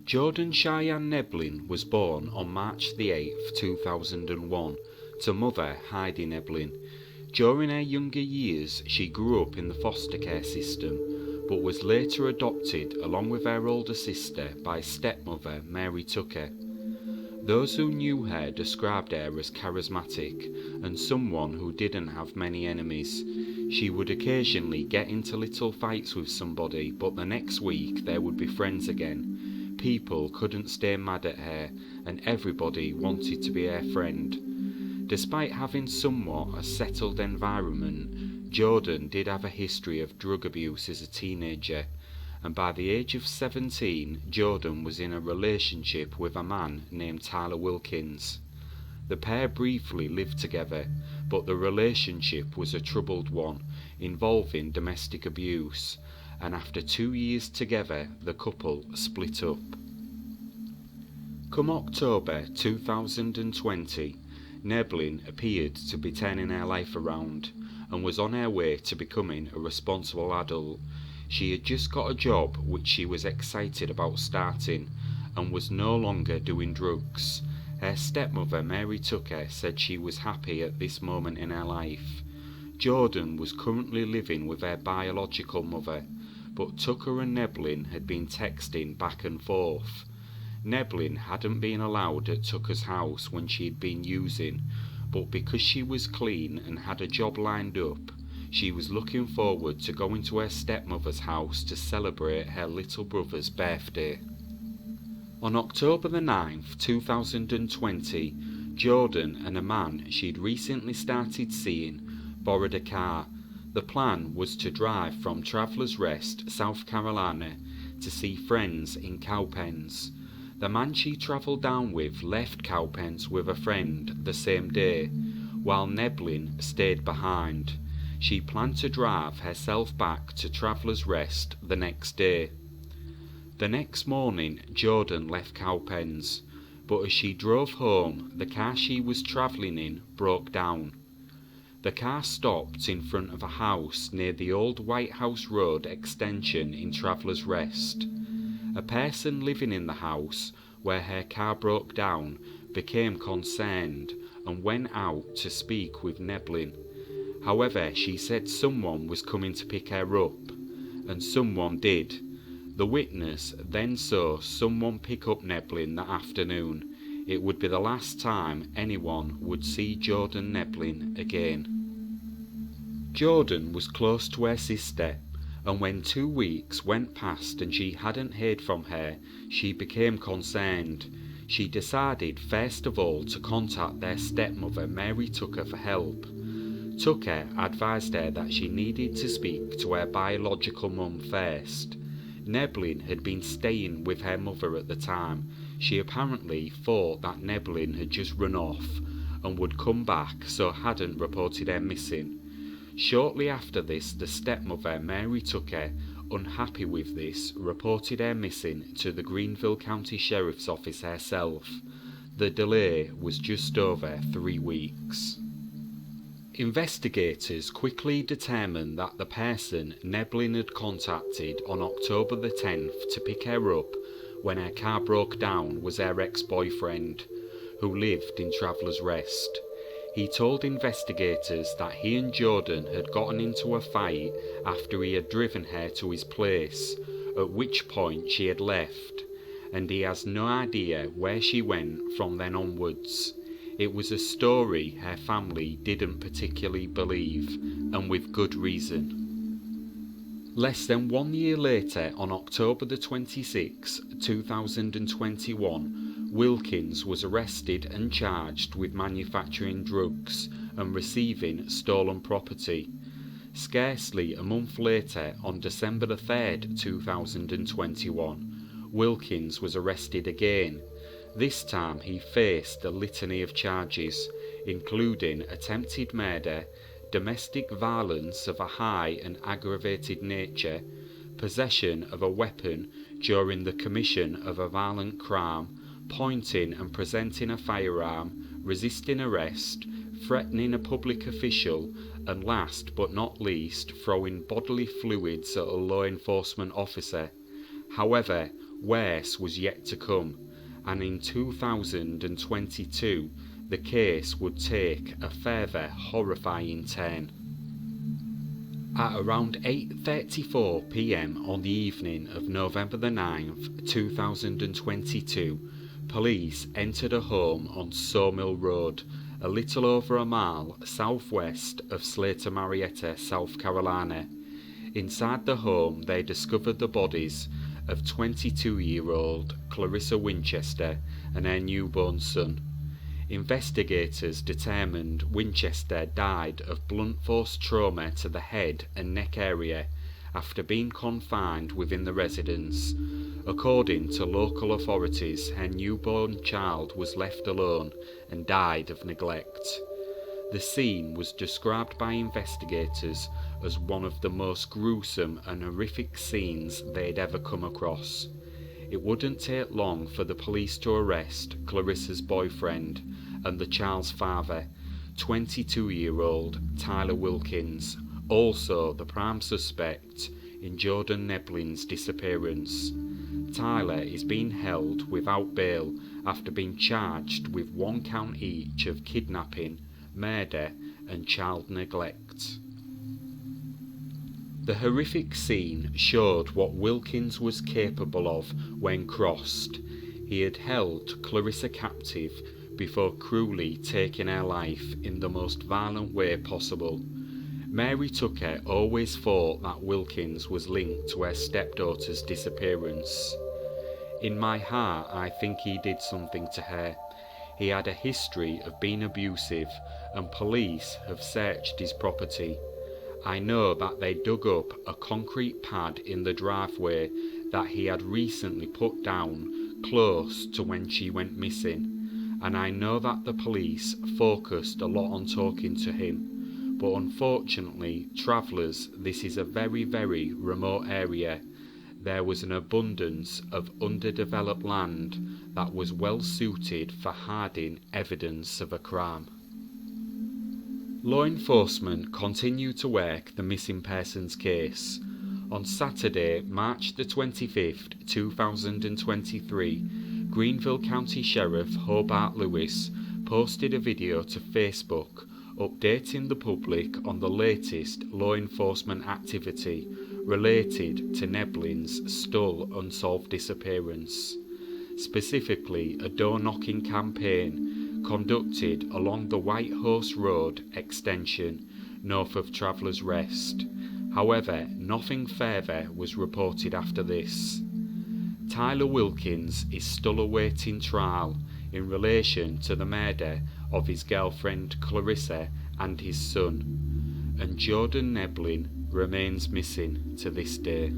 Jorden Shyann Nebling was born on March the 8th, 2001, to mother Heidi Nebling. During her younger years, she grew up in the foster care system, but was later adopted along with her older sister by stepmother Mary Tucker. Those who knew her described her as charismatic and someone who didn't have many enemies. She would occasionally get into little fights with somebody, but the next week they would be friends again. People couldn't stay mad at her, and everybody wanted to be her friend. Despite having somewhat a settled environment, Jorden did have a history of drug abuse as a teenager, and by the age of 17, Jorden was in a relationship with a man named Tyler Wilkins. The pair briefly lived together, but the relationship was a troubled one, involving domestic abuse, and after 2 years together, the couple split up. Come October 2020, Nebling appeared to be turning her life around, and was on her way to becoming a responsible adult. She had just got a job which she was excited about starting, and was no longer doing drugs. Her stepmother Mary Tucker said she was happy at this moment in her life. Jorden was currently living with her biological mother, but Tucker and Nebling had been texting back and forth. Nebling hadn't been allowed at Tucker's house when she had been using, but because she was clean and had a job lined up, she was looking forward to going to her stepmother's house to celebrate her little brother's birthday. On October the 9th, 2020, Jorden and a man she'd recently started seeing borrowed a car. The plan was to drive from Travelers Rest, South Carolina, to see friends in Cowpens. The man she travelled down with left Cowpens with a friend the same day, while Nebling stayed behind. She planned to drive herself back to Travelers Rest the next day. The next morning, Jorden left Cowpens, but as she drove home, the car she was travelling in broke down. The car stopped in front of a house near the old White House Road extension in Travelers Rest. A person living in the house where her car broke down became concerned and went out to speak with Nebling. However, she said someone was coming to pick her up, and someone did. The witness then saw someone pick up Nebling that afternoon. It would be the last time anyone would see Jorden Nebling again. Jorden was close to her sister, and when 2 weeks went past and she hadn't heard from her, she became concerned. She decided first of all to contact their stepmother Mary Tucker for help. Tucker advised her that she needed to speak to her biological mum first. Nebling had been staying with her mother at the time. She apparently thought that Nebling had just run off and would come back, so hadn't reported her missing. Shortly after this, the stepmother Mary Tucker, unhappy with this, reported her missing to the Greenville County Sheriff's Office herself. The delay was just over 3 weeks. Investigators quickly determined that the person Nebling had contacted on October the 10th to pick her up when her car broke down was her ex-boyfriend, who lived in Travelers Rest. He told investigators that he and Jorden had gotten into a fight after he had driven her to his place, at which point she had left, and he has no idea where she went from then onwards. It was a story her family didn't particularly believe, and with good reason. Less than 1 year later, on October the 26th, 2021, Wilkins was arrested and charged with manufacturing drugs and receiving stolen property. Scarcely a month later, on December the 3rd, 2021, Wilkins was arrested again. This time he faced a litany of charges, including attempted murder, domestic violence of a high and aggravated nature, possession of a weapon during the commission of a violent crime, pointing and presenting a firearm, resisting arrest, threatening a public official, and last but not least, throwing bodily fluids at a law enforcement officer. However, Worse was yet to come, and in 2022 the case would take a further horrifying turn. At around 8:34 p.m. on the evening of November the 9th, 2022, police entered a home on Sawmill Road, a little over a mile southwest of Slater, Marietta, South Carolina. Inside the home they discovered the bodies of 22-year-old Clarissa Winchester and her newborn son. Investigators determined Winchester died of blunt force trauma to the head and neck area after being confined within the residence. According to local authorities, her newborn child was left alone and died of neglect. The scene was described by investigators as one of the most gruesome and horrific scenes they'd ever come across. It wouldn't take long for the police to arrest Clarissa's boyfriend and the child's father, 22-year-old Tyler Wilkins, also the prime suspect in Jorden Nebling's disappearance. Tyler is being held without bail after being charged with 1 count each of kidnapping, murder and child neglect. The horrific scene showed what Wilkins was capable of when crossed. He had held Clarissa captive before cruelly taking her life in the most violent way possible. Mary Tucker always thought that Wilkins was linked to her stepdaughter's disappearance. In my heart, I think he did something to her. He had a history of being abusive, and police have searched his property. I know that they dug up a concrete pad in the driveway that he had recently put down close to when she went missing, and I know that the police focused a lot on talking to him, but unfortunately, travellers, this is a very, very remote area. There was an abundance of underdeveloped land that was well suited for hiding evidence of a crime. Law enforcement continued to work the missing persons case. On Saturday, March the 25th, 2023, Greenville County Sheriff Hobart Lewis posted a video to Facebook updating the public on the latest law enforcement activity related to Nebling's still unsolved disappearance. Specifically, a door-knocking campaign conducted along the White Horse Road extension north of Travelers Rest. However, nothing further was reported after this. Tyler Wilkins is still awaiting trial in relation to the murder of his girlfriend Clarissa and his son, and Jorden Nebling remains missing to this day.